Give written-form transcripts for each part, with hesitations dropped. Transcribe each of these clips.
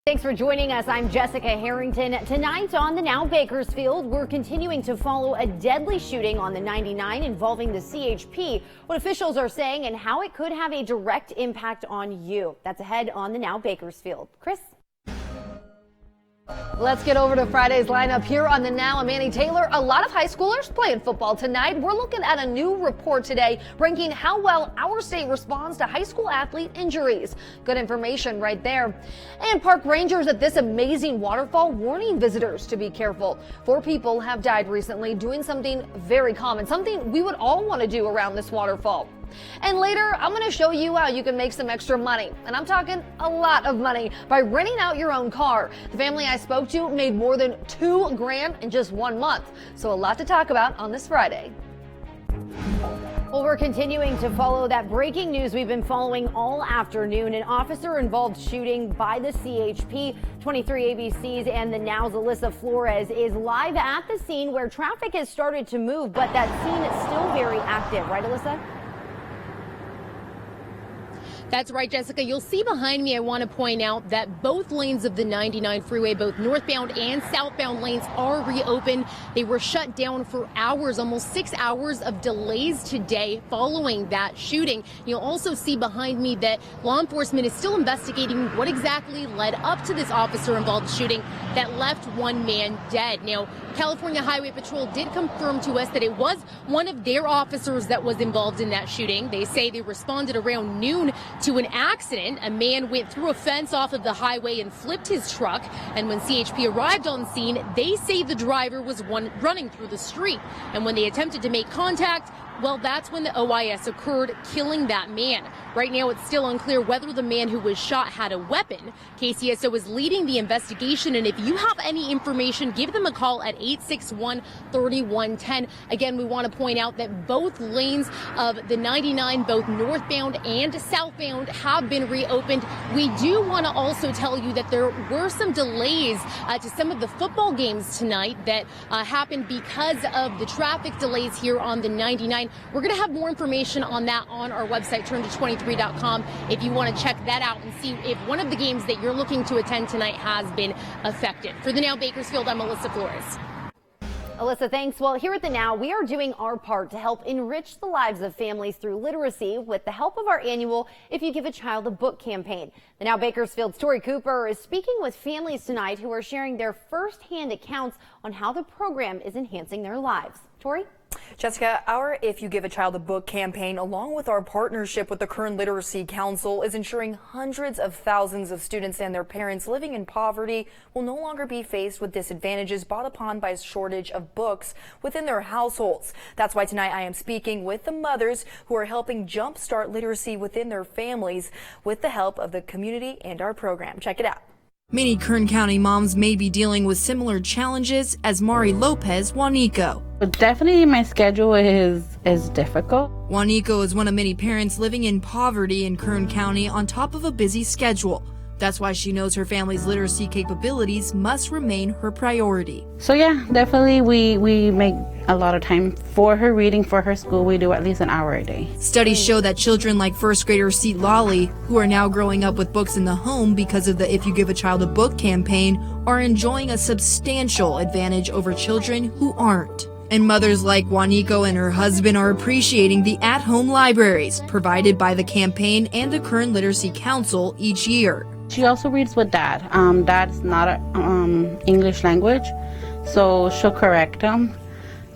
Thanks for joining us. I'm Jessica Harrington. Tonight on the Now Bakersfield, we're continuing to follow a deadly shooting on the 99 involving the CHP, what officials are saying and how it could have a direct impact on you. That's ahead on the Now Bakersfield. Chris? Let's get over to Friday's lineup here on the Now. I'm Manny Taylor. A lot of high schoolers playing football tonight. We're looking at a new report today ranking how well our state responds to high school athlete injuries. Good information right there. And park rangers at this amazing waterfall warning visitors to be careful. 4 people have died recently doing something very common, something we would all want to do around this waterfall. And later, I'm going to show you how you can make some extra money. And I'm talking a lot of money by renting out your own car. The family I spoke to made more than $2 grand in just 1 month. So a lot to talk about on this Friday. Well, we're continuing to follow that breaking news we've been following all afternoon. An officer-involved shooting by the CHP. 23 ABC's and the Now's Alyssa Flores is live at the scene where traffic has started to move, but that scene is still very active. Right, Alyssa? That's right, Jessica. You'll see behind me, I want to point out that both lanes of the 99 freeway, both northbound and southbound lanes, are reopened. They were shut down for hours, almost 6 hours of delays today following that shooting. You'll also see behind me that law enforcement is still investigating what exactly led up to this officer-involved shooting that left 1 man dead. Now, California Highway Patrol did confirm to us that it was one of their officers that was involved in that shooting. They say they responded around noon to an accident. A man went through a fence off of the highway and flipped his truck. And when CHP arrived on scene, they say the driver was running through the street. And when they attempted to make contact, well, that's when the OIS occurred, killing that man. Right now, it's still unclear whether the man who was shot had a weapon. KCSO is leading the investigation, and if you have any information, give them a call at 861-3110. Again, we want to point out that both lanes of the 99, both northbound and southbound, have been reopened. We do want to also tell you that there were some delays to some of the football games tonight that happened because of the traffic delays here on the 99. We're going to have more information on that on our website, turnto23.com, if you want to check that out and see if one of the games that you're looking to attend tonight has been affected. For the Now Bakersfield, I'm Alyssa Flores. Alyssa, thanks. Well, here at the Now, we are doing our part to help enrich the lives of families through literacy with the help of our annual If You Give a Child a Book campaign. The Now Bakersfield's Tori Cooper is speaking with families tonight who are sharing their firsthand accounts on how the program is enhancing their lives. Tori? Jessica, our If You Give a Child a Book campaign, along with our partnership with the Kern Literacy Council, is ensuring hundreds of thousands of students and their parents living in poverty will no longer be faced with disadvantages brought upon by a shortage of books within their households. That's why tonight I am speaking with the mothers who are helping jumpstart literacy within their families with the help of the community and our program. Check it out. Many Kern County moms may be dealing with similar challenges as Mari Lopez Juanico. Definitely my schedule is difficult. Juanico is one of many parents living in poverty in Kern County on top of a busy schedule. That's why she knows her family's literacy capabilities must remain her priority. So yeah, definitely we make a lot of time for her reading, for her school. We do at least an hour a day. Studies show that children like first grader Seat Lolly, who are now growing up with books in the home because of the If You Give a Child a Book campaign, are enjoying a substantial advantage over children who aren't. And mothers like Juanico and her husband are appreciating the at-home libraries provided by the campaign and the Kern Literacy Council each year. She also reads with Dad. Dad's not English language, so she'll correct him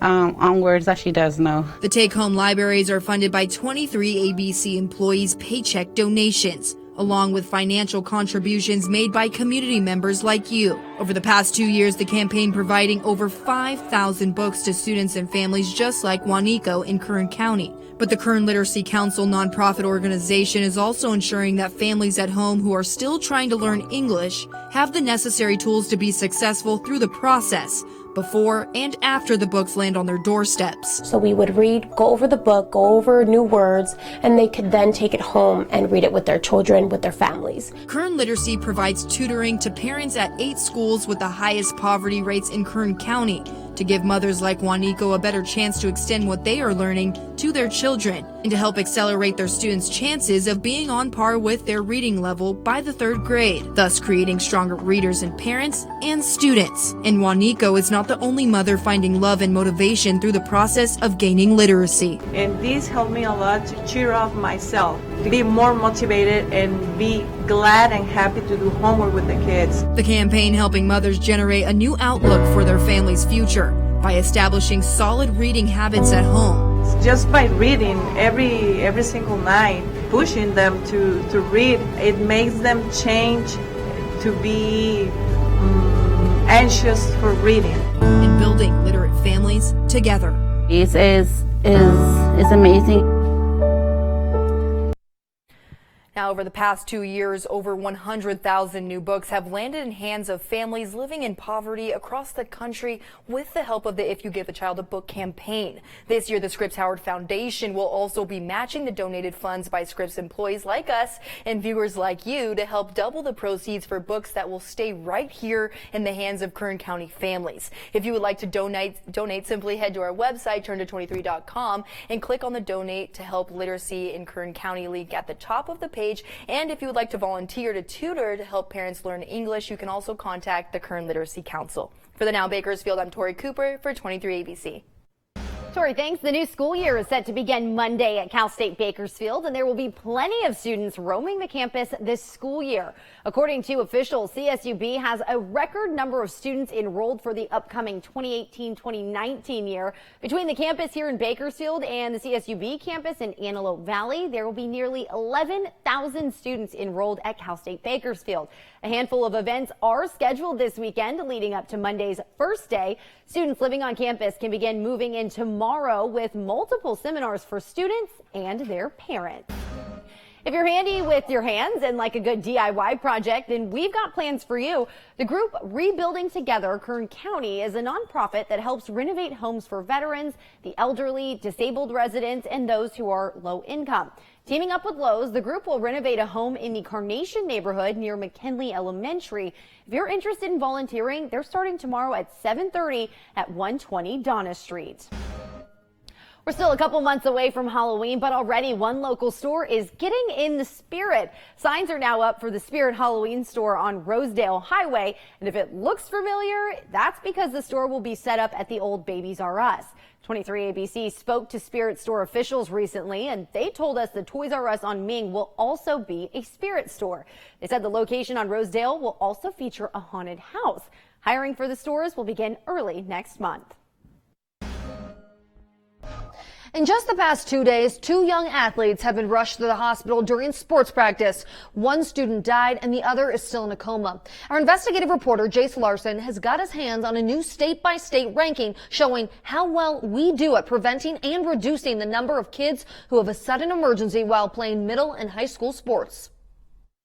on words that she does know. The take-home libraries are funded by 23 ABC employees' paycheck donations, along with financial contributions made by community members like you. Over the past 2 years, the campaign providing over 5,000 books to students and families just like Juanico in Kern County. But the Kern Literacy Council nonprofit organization is also ensuring that families at home who are still trying to learn English have the necessary tools to be successful through the process, before and after the books land on their doorsteps. So we would read, go over the book, go over new words, and they could then take it home and read it with their children, with their families. Kern Literacy provides tutoring to parents at 8 schools with the highest poverty rates in Kern County to give mothers like Juanico a better chance to extend what they are learning to their children and to help accelerate their students' chances of being on par with their reading level by the 3rd grade, thus creating stronger readers in parents and students. And Juanico is not the only mother finding love and motivation through the process of gaining literacy. And this helped me a lot to cheer up myself, to be more motivated and be glad and happy to do homework with the kids. The campaign helping mothers generate a new outlook for their family's future by establishing solid reading habits at home. Just by reading every single night, pushing them to read, it makes them change to be anxious for reading. And building literate families together. This is amazing. Now, over the past 2 years, over 100,000 new books have landed in hands of families living in poverty across the country with the help of the If You Give a Child a Book campaign. This year, the Scripps Howard Foundation will also be matching the donated funds by Scripps employees like us and viewers like you to help double the proceeds for books that will stay right here in the hands of Kern County families. If you would like to donate, simply head to our website, turn23.com, and click on the Donate to Help Literacy in Kern County link at the top of the page. And if you would like to volunteer to tutor to help parents learn English, you can also contact the Kern Literacy Council. For the Now Bakersfield, I'm Tori Cooper for 23 ABC. Tori, thanks. The new school year is set to begin Monday at Cal State Bakersfield, and there will be plenty of students roaming the campus this school year. According to officials, CSUB has a record number of students enrolled for the upcoming 2018-2019 year. Between the campus here in Bakersfield and the CSUB campus in Antelope Valley, there will be nearly 11,000 students enrolled at Cal State Bakersfield. A handful of events are scheduled this weekend leading up to Monday's first day. Students living on campus can begin moving in tomorrow with multiple seminars for students and their parents. If you're handy with your hands and like a good DIY project, then we've got plans for you. The group Rebuilding Together Kern County is a nonprofit that helps renovate homes for veterans, the elderly, disabled residents, and those who are low income. Teaming up with Lowe's, the group will renovate a home in the Carnation neighborhood near McKinley Elementary. If you're interested in volunteering, they're starting tomorrow at 7:30 at 120 Donna Street. We're still a couple months away from Halloween, but already one local store is getting in the spirit. Signs are now up for the Spirit Halloween store on Rosedale Highway. And if it looks familiar, that's because the store will be set up at the old Babies R Us. 23 ABC spoke to Spirit store officials recently, and they told us the Toys R Us on Ming will also be a Spirit store. They said the location on Rosedale will also feature a haunted house. Hiring for the stores will begin early next month. In just the past 2 days, 2 young athletes have been rushed to the hospital during sports practice. One student died and the other is still in a coma. Our investigative reporter, Jace Larson, has got his hands on a new state-by-state ranking showing how well we do at preventing and reducing the number of kids who have a sudden emergency while playing middle and high school sports.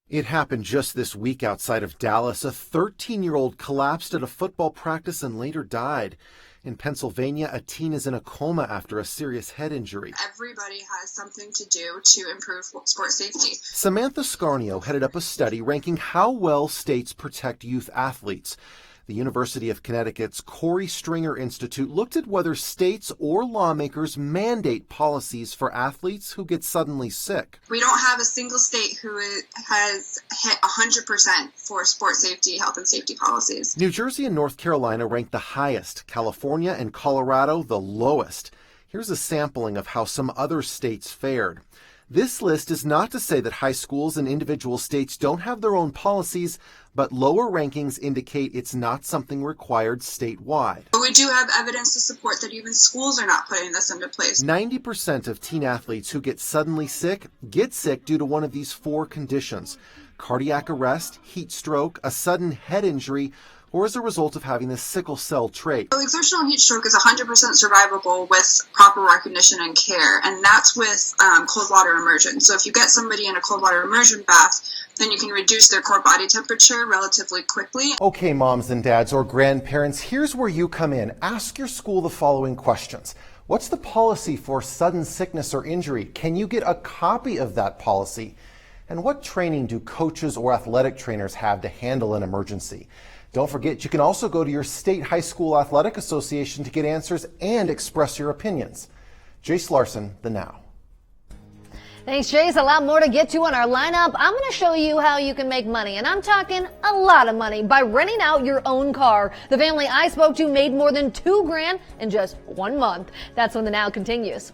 It happened just this week outside of Dallas. A 13-year-old collapsed at a football practice and later died. In Pennsylvania, a teen is in a coma after a serious head injury. Everybody has something to do to improve sports safety. Samantha Scarnio headed up a study ranking how well states protect youth athletes. The University of Connecticut's Corey Stringer Institute looked at whether states or lawmakers mandate policies for athletes who get suddenly sick. We don't have a single state who has hit 100% for sports safety, health and safety policies. New Jersey and North Carolina ranked the highest, California and Colorado the lowest. Here's a sampling of how some other states fared. This list is not to say that high schools and individual states don't have their own policies, but lower rankings indicate it's not something required statewide. But we do have evidence to support that even schools are not putting this into place. 90% of teen athletes who get suddenly sick get sick due to one of these 4 conditions: cardiac arrest, heat stroke, a sudden head injury, or as a result of having the sickle cell trait. So exertional heat stroke is 100% survivable with proper recognition and care, and that's with cold water immersion. So if you get somebody in a cold water immersion bath, then you can reduce their core body temperature relatively quickly. Okay, moms and dads or grandparents, here's where you come in. Ask your school the following questions. What's the policy for sudden sickness or injury? Can you get a copy of that policy? And what training do coaches or athletic trainers have to handle an emergency? Don't forget, you can also go to your state high school athletic association to get answers and express your opinions. Jace Larson, The Now. Thanks, Jace. A lot more to get to on our lineup. I'm going to show you how you can make money, and I'm talking a lot of money, by renting out your own car. The family I spoke to made more than $2,000 in just 1 month. That's when The Now continues.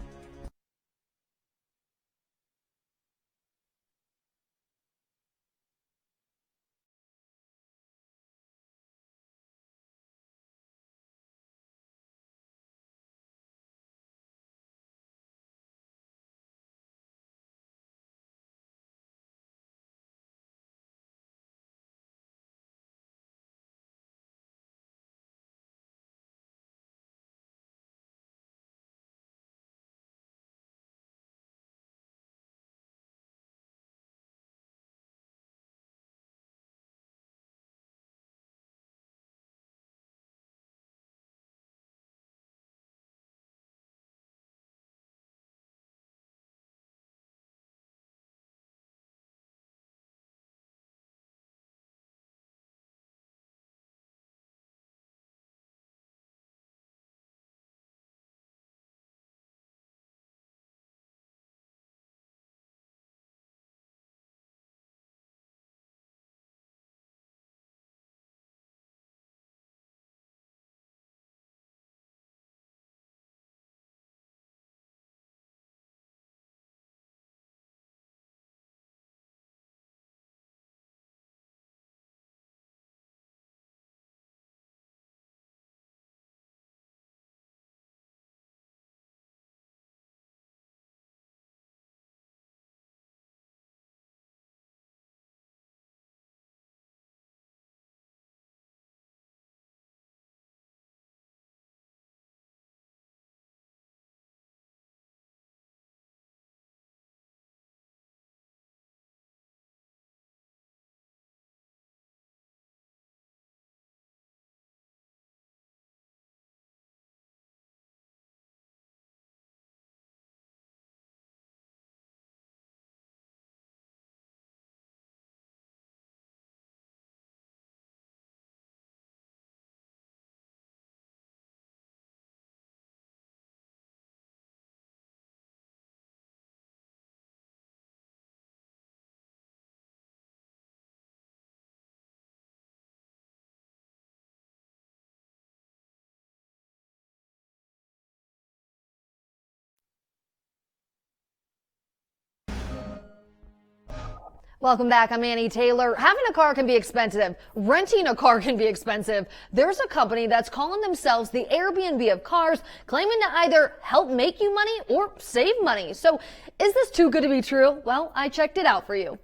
Welcome back. I'm Annie Taylor. Having a car can be expensive. Renting a car can be expensive. There's a company that's calling themselves the Airbnb of cars, claiming to either help make you money or save money. So is this too good to be true? Well, I checked it out for you.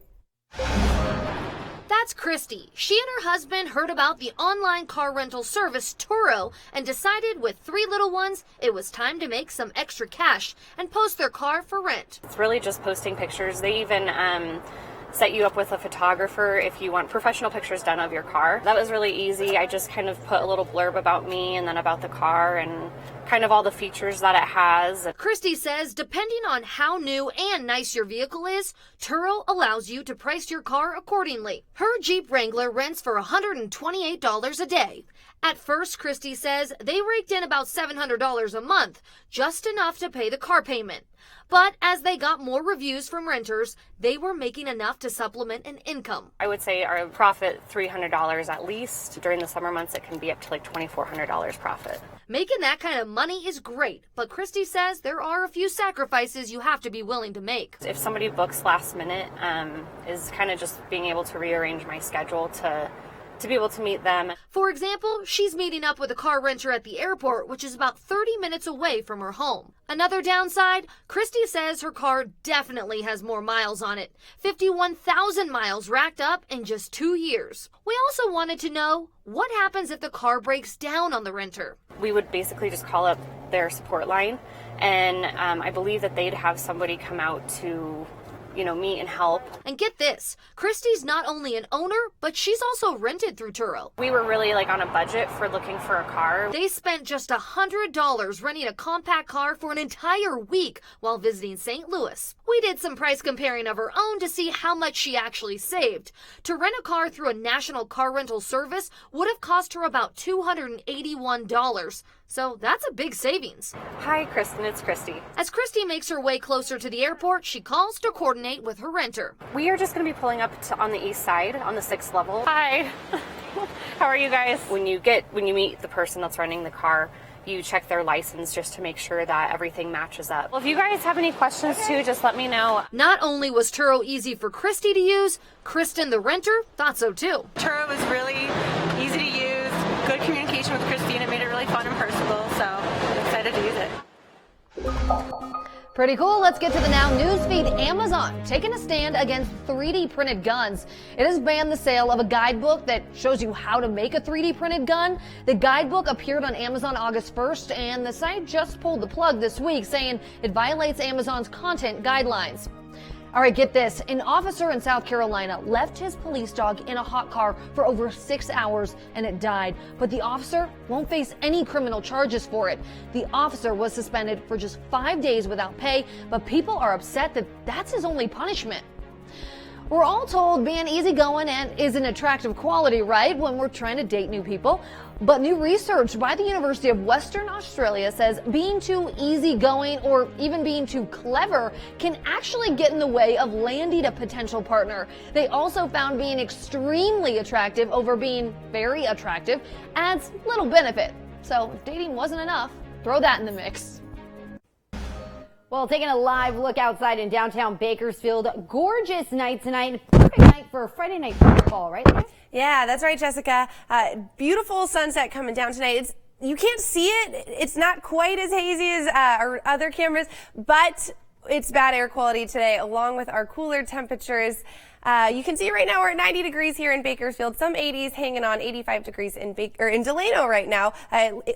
That's Christy. She and her husband heard about the online car rental service Kero and decided with 3 little ones it was time to make some extra cash and post their car for rent. It's really just posting pictures. They even set you up with a photographer if you want professional pictures done of your car. That was really easy. I just kind of put a little blurb about me and then about the car and kind of all the features that it has. Christy says depending on how new and nice your vehicle is, Kero allows you to price your car accordingly. Her Jeep Wrangler rents for $128 a day. At first, Christy says they raked in about $700 a month, just enough to pay the car payment. But as they got more reviews from renters, they were making enough to supplement an income. I would say our profit $300 at least. During the summer months, it can be up to like $2,400 profit. Making that kind of money is great, but Christy says there are a few sacrifices you have to be willing to make. If somebody books last minute, is kind of just being able to rearrange my schedule to be able to meet them. For example, she's meeting up with a car renter at the airport, which is about 30 minutes away from her home. Another downside, Christy says her car definitely has more miles on it. 51,000 miles racked up in just 2 years. We also wanted to know what happens if the car breaks down on the renter. We would basically just call up their support line, and I believe that they'd have somebody come out to meet and help. And get this, Christy's not only an owner, but she's also rented through Turo. We were really on a budget for looking for a car. They spent just $100 renting a compact car for an entire week while visiting St. Louis. We did some price comparing of her own to see how much she actually saved. To rent a car through a national car rental service would have cost her about $281. So that's a big savings. Hi, Kristen. It's Christy. As Christy makes her way closer to the airport, she calls to coordinate with her renter. We are just going to be pulling up on the east side on the 6th level. Hi. How are you guys? When you meet the person that's renting the car, you check their license just to make sure that everything matches up. Well, if you guys have any questions too, just let me know. Not only was Turo easy for Christy to use, Kristen, the renter, thought so too. Turo was really easy to use, good communication with Christine. It made it really fun and personable, so I'm excited to use it. Pretty cool. Let's get to the now newsfeed. Amazon taking a stand against 3D printed guns. It has banned the sale of a guidebook that shows you how to make a 3D printed gun. The guidebook appeared on Amazon August 1st, and the site just pulled the plug this week, saying it violates Amazon's content guidelines. All right, get this. An officer in South Carolina left his police dog in a hot car for over 6 hours and it died. But the officer won't face any criminal charges for it. The officer was suspended for just 5 days without pay, but people are upset that that's his only punishment. We're all told being easygoing and is an attractive quality, right, when we're trying to date new people. But new research by the University of Western Australia says being too easygoing or even being too clever can actually get in the way of landing a potential partner. They also found being extremely attractive over being very attractive adds little benefit. So if dating wasn't enough, throw that in the mix. Well, taking a live look outside in downtown Bakersfield. Gorgeous night tonight. Perfect night for Friday night football, right? Yeah, that's right, Jessica. Beautiful sunset coming down tonight. You can't see it. It's not quite as hazy as our other cameras, but it's bad air quality today, along with our cooler temperatures. You can see right now we're at 90 degrees here in Bakersfield, some 80s hanging on, 85 degrees in Delano right now.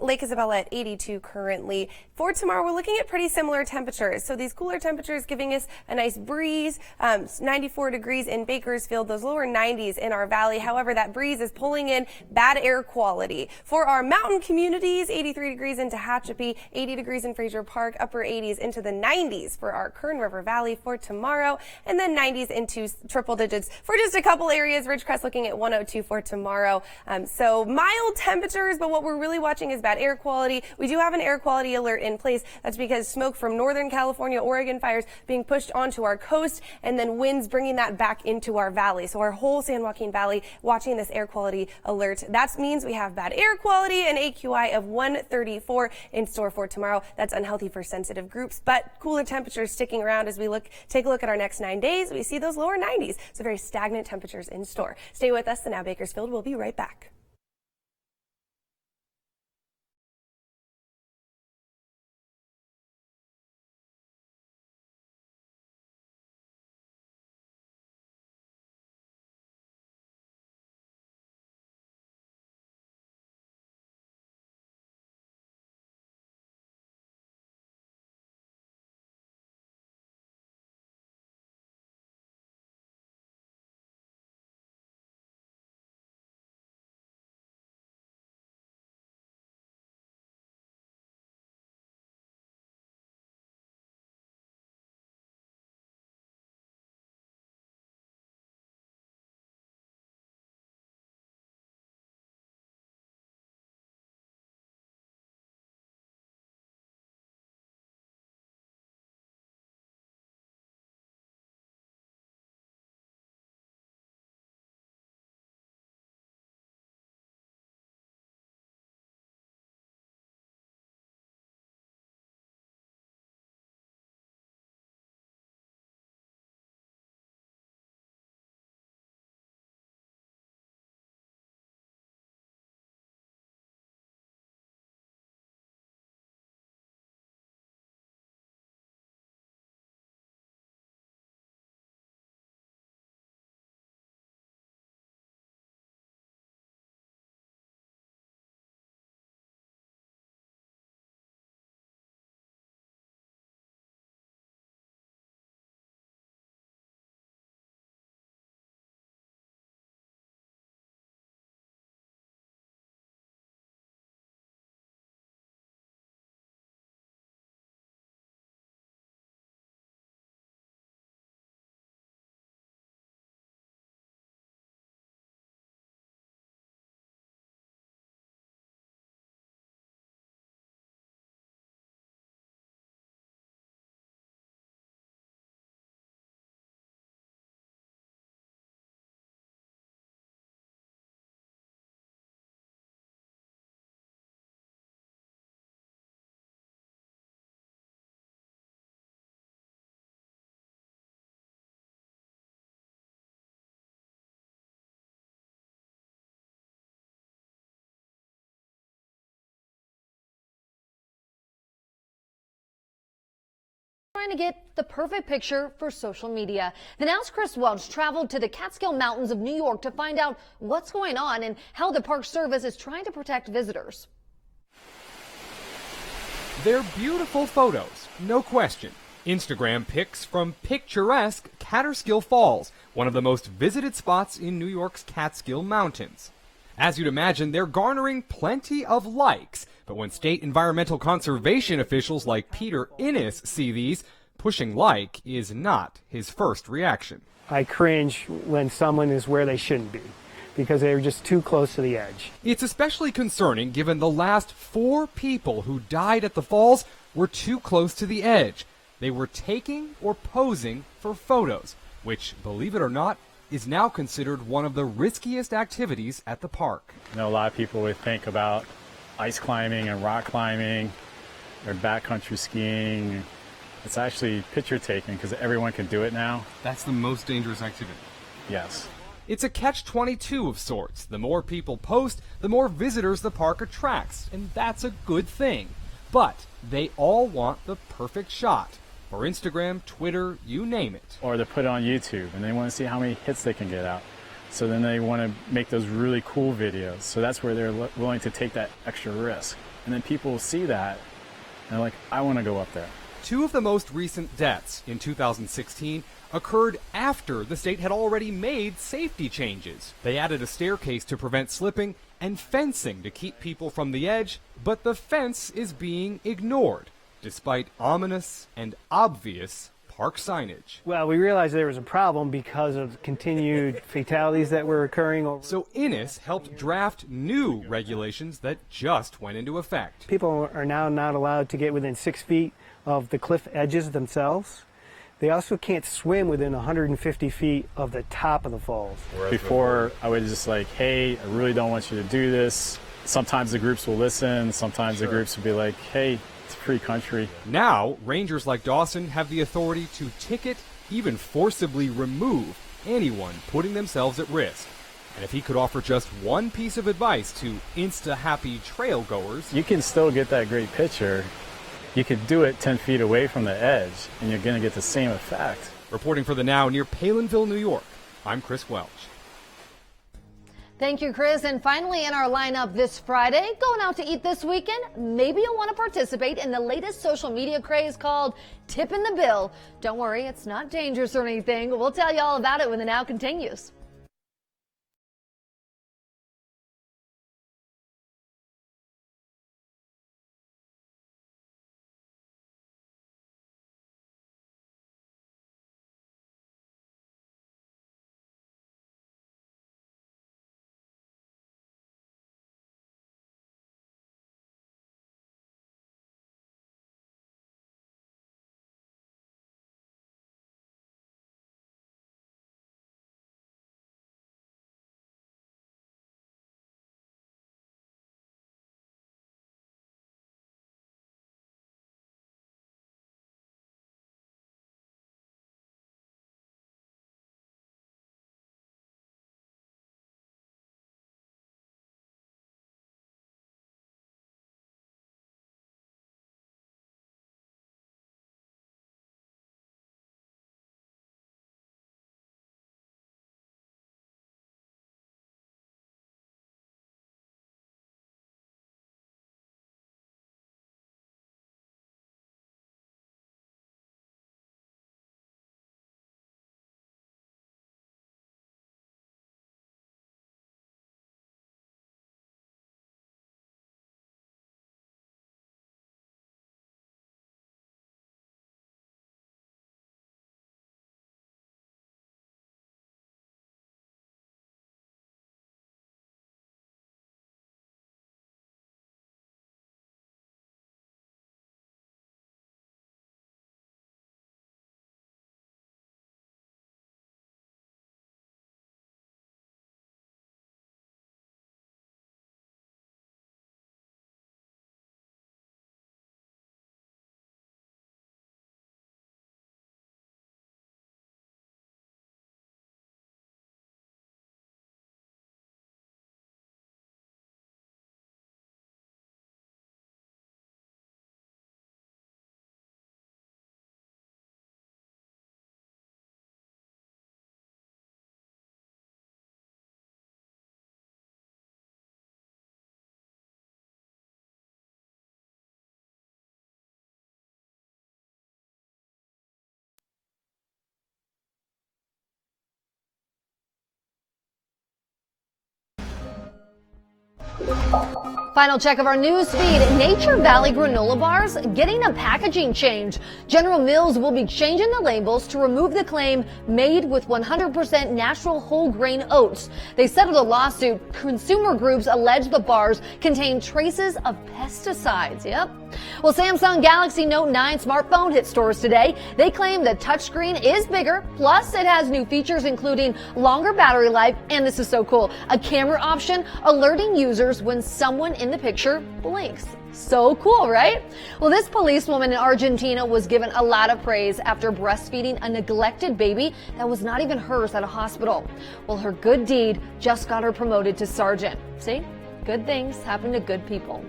Lake Isabella at 82 currently. For tomorrow, we're looking at pretty similar temperatures. So these cooler temperatures giving us a nice breeze, 94 degrees in Bakersfield, those lower 90s in our valley. However, that breeze is pulling in bad air quality. For our mountain communities, 83 degrees in Tehachapi, 80 degrees in Fraser Park, upper 80s into the 90s for our Kern River Valley for tomorrow, and then 90s into triple digits for just a couple areas. Ridgecrest looking at 102 for tomorrow. So mild temperatures, but what we're really watching is bad air quality. We do have an air quality alert in place. That's because smoke from Northern California, Oregon fires being pushed onto our coast, and then winds bringing that back into our valley. So our whole San Joaquin Valley watching this air quality alert. That means we have bad air quality, an AQI of 134 in store for tomorrow. That's unhealthy for sensitive groups, but cooler temperatures sticking around as we take a look at our next 9 days. We see those lower 90s. So very stagnant temperatures in store. Stay with us. The Now Bakersfield will be right back. trying to get the perfect picture for social media. The Now's Chris Welch traveled to the Catskill Mountains of New York to find out what's going on and how the Park Service is trying to protect visitors. They're beautiful photos, no question. Instagram pics from picturesque Catskill Falls, one of the most visited spots in New York's Catskill Mountains. As you'd imagine, they're garnering plenty of likes, but when state environmental conservation officials like Peter Innes see these, pushing like is not his first reaction. I cringe when someone is where they shouldn't be, because they're just too close to the edge. It's especially concerning given the last 4 people who died at the falls were too close to the edge. They were taking or posing for photos, which, believe it or not, is now considered one of the riskiest activities at the park. I know a lot of people would think about ice climbing and rock climbing or backcountry skiing. It's actually picture taking because everyone can do it now. That's the most dangerous activity. Yes. It's a catch-22 of sorts. The more people post, the more visitors the park attracts, and that's a good thing. But they all want the perfect shot. For Instagram, Twitter, you name it. Or they put it on YouTube and they want to see how many hits they can get out. So then they want to make those really cool videos. So that's where they're willing to take that extra risk. And then people will see that and they're like, I want to go up there. 2 of the most recent deaths in 2016 occurred after the state had already made safety changes. They added a staircase to prevent slipping and fencing to keep people from the edge, but the fence is being ignored, despite ominous and obvious park signage. Well, we realized there was a problem because of continued fatalities that were occurring. So Innes helped draft new regulations that just went into effect. People are now not allowed to get within 6 feet of the cliff edges themselves. They also can't swim within 150 feet of the top of the falls. Before, I was just like, hey, I really don't want you to do this. Sometimes the groups will listen. Sometimes the groups will be like, hey, it's free country. Now, rangers like Dawson have the authority to ticket, even forcibly remove anyone putting themselves at risk. And if he could offer just one piece of advice to Insta-happy trail goers, you can still get that great picture. You could do it 10 feet away from the edge, and you're going to get the same effect. Reporting for The Now near Palinville, New York, I'm Chris Welch. Thank you, Chris. And finally in our lineup this Friday, going out to eat this weekend, maybe you'll want to participate in the latest social media craze called Tipping the Bill. Don't worry, it's not dangerous or anything. We'll tell you all about it when The Now continues. Final check of our news feed. Nature Valley granola bars getting a packaging change. General Mills will be changing the labels to remove the claim made with 100% natural whole grain oats. They settled a lawsuit. Consumer groups allege the bars contain traces of pesticides. Yep. Well, Samsung Galaxy Note 9 smartphone hit stores today. They claim the touchscreen is bigger, plus it has new features including longer battery life, and this is so cool, a camera option alerting users when someone in the picture blinks. So cool, right? Well, this policewoman in Argentina was given a lot of praise after breastfeeding a neglected baby that was not even hers at a hospital. Well, her good deed just got her promoted to sergeant. See? Good things happen to good people.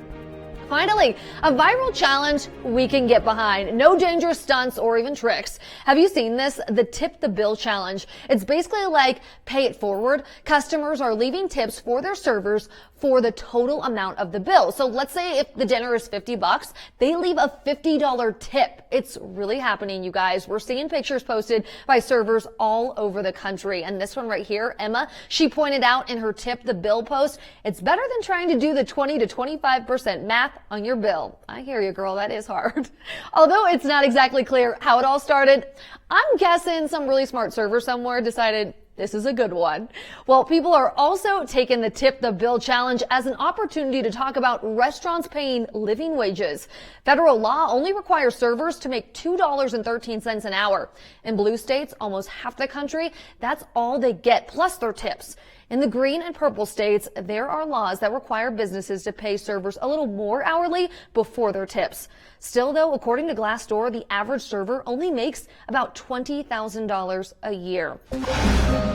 Finally, a viral challenge we can get behind. No dangerous stunts or even tricks. Have you seen this? The Tip the Bill challenge. It's basically like pay it forward. Customers are leaving tips for their servers for the total amount of the bill. So let's say if the dinner is $50, they leave a $50 tip. It's really happening, you guys. We're seeing pictures posted by servers all over the country. And this one right here, Emma, she pointed out in her Tip the Bill post, it's better than trying to do the 20 to 25% math on your bill. I hear you, girl. That is hard. Although it's not exactly clear how it all started, I'm guessing some really smart server somewhere decided this is a good one. Well, people are also taking the Tip the Bill challenge as an opportunity to talk about restaurants paying living wages. Federal law only requires servers to make $2.13 an hour. In blue states, almost half the country, that's all they get, plus their tips. In the green and purple states, there are laws that require businesses to pay servers a little more hourly before their tips. Still, though, according to Glassdoor, the average server only makes about $20,000 a year.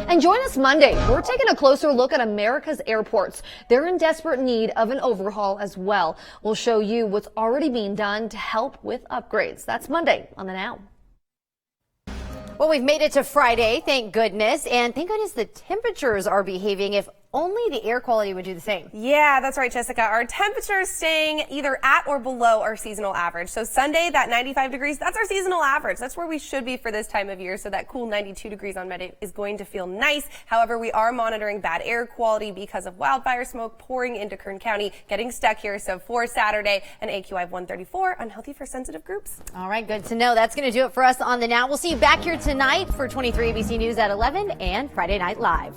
And join us Monday. We're taking a closer look at America's airports. They're in desperate need of an overhaul as well. We'll show you what's already being done to help with upgrades. That's Monday on The Now. Well, we've made it to Friday, thank goodness. And thank goodness the temperatures are behaving. If only the air quality would do the same. Yeah, that's right, Jessica. Our temperature is staying either at or below our seasonal average. So Sunday, that 95 degrees, that's our seasonal average. That's where we should be for this time of year. So that cool 92 degrees on Monday is going to feel nice. However, we are monitoring bad air quality because of wildfire smoke pouring into Kern County, getting stuck here. So for Saturday, an AQI of 134, unhealthy for sensitive groups. All right, good to know. That's going to do it for us on The Now. We'll see you back here tonight for 23 ABC News at 11 and Friday Night Live.